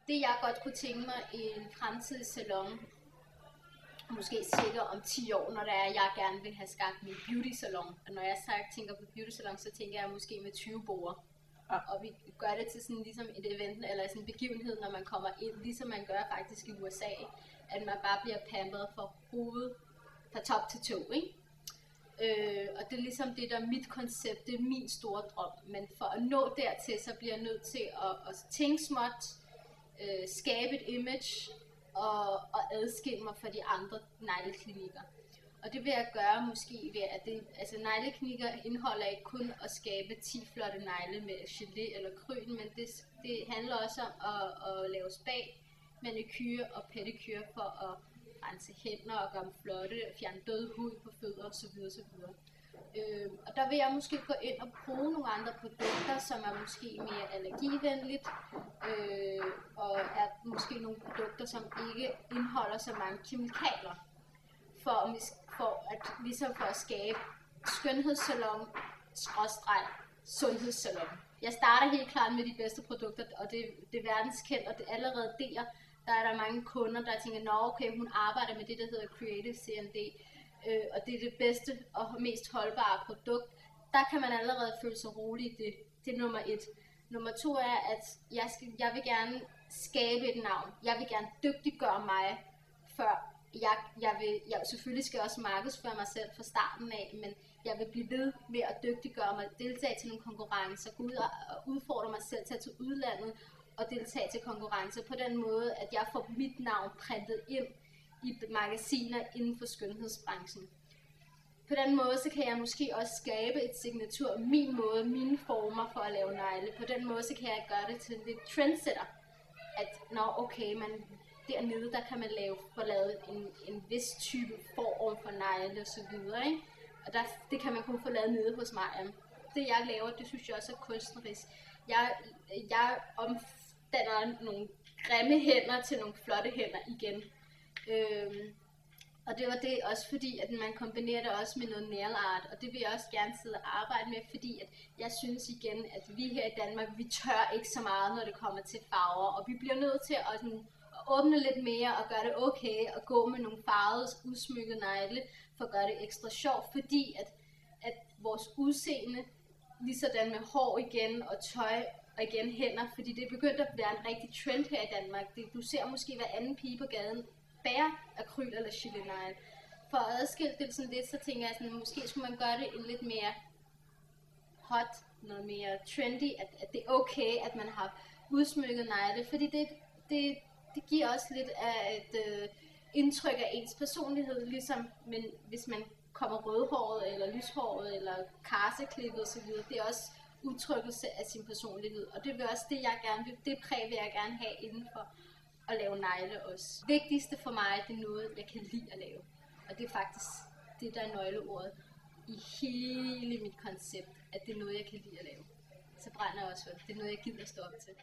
Det jeg godt kunne tænke mig i en fremtidig salon, måske cirka om 10 år, når jeg gerne vil have skabt min beauty salon. Og når jeg tænker på beauty salon, så tænker jeg måske med 20 borde. Ja. Og vi gør det til sådan ligesom et event eller sådan en begivenhed, når man kommer ind, ligesom man gør faktisk i USA, at man bare bliver pamperet fra top til tå, ikke? Og det er ligesom det, der er mit koncept, det er min store drøm. Men for at nå dertil, så bliver jeg nødt til at tænke småt, skabe et image og adskille mig fra de andre negleklinikker. Og det vil jeg gøre måske ved, at negleklinikker indeholder ikke kun at skabe 10 flotte negle med gelé eller kryn, men det handler også om at lave spa, manikyre og pedikyre for at rense hænder og gøre dem flotte, fjerne død hud på fødder osv. Og der vil jeg måske gå ind og bruge nogle andre produkter, som er måske mere allergivenligt, og er måske nogle produkter, som ikke indeholder så mange kemikalier, for at skabe skønhedssalon, sundhedssalon. Jeg starter helt klart med de bedste produkter, og det er verdenskendt, og det allerede der er der mange kunder, der tænker, nå okay, hun arbejder med det, der hedder Creative CND, og det er det bedste og mest holdbare produkt. Der kan man allerede føle sig rolig i det. Det er nummer 1. Nummer 2 er, at jeg vil gerne skabe et navn. Jeg vil gerne dygtiggøre mig, før jeg selvfølgelig skal også markedsføre mig selv fra starten af, men jeg vil blive ved med at dygtiggøre mig, deltage til nogle konkurrencer, gå ud og udfordre mig selv til at tage udlandet og deltage til konkurrencer på den måde, at jeg får mit navn printet ind i magasiner inden for skønhedsbranchen. På den måde, så kan jeg måske også skabe et signatur, min måde, mine former for at lave negle. På den måde, så kan jeg gøre det til lidt trendsetter. At okay, dernede, der kan man få lavet en vis type form for negle og så videre, ikke? Og det kan man kun få lavet nede hos mig. Det jeg laver, det synes jeg også er kunstnerisk. Jeg omdanner nogle grimme hænder til nogle flotte hænder igen. Og det var det også fordi, at man kombinerer det også med noget nail art, og det vil jeg også gerne sidde og arbejde med, fordi at jeg synes igen, at vi her i Danmark, vi tør ikke så meget, når det kommer til farver, og vi bliver nødt til at åbne lidt mere og gøre det okay at gå med nogle farvede, udsmykkede negle, for at gøre det ekstra sjovt, fordi at vores udseende, ligesådan med hår igen og tøj og igen hænder, fordi det er begyndt at være en rigtig trend her i Danmark. Du ser måske hver anden pige på gaden bærer akryl eller gelé-negle. For at adskille det sådan lidt, så tænker jeg sådan, måske skulle man gøre det en lidt mere hot, noget mere trendy, at det er okay, at man har udsmykket negle, fordi det giver også lidt af et indtryk af ens personlighed, ligesom hvis man kommer rødhåret eller lyshåret eller karseklippet osv. Det er også udtrykkelse af sin personlighed, og det er også det præg vil jeg gerne have inden for at lave negle også. Det vigtigste for mig, det er noget, jeg kan lide at lave, og det er faktisk det, der er nøgleordet i hele mit koncept, at det er noget, jeg kan lide at lave. Så brænder jeg også for det. Det er noget, jeg gider at stå op til.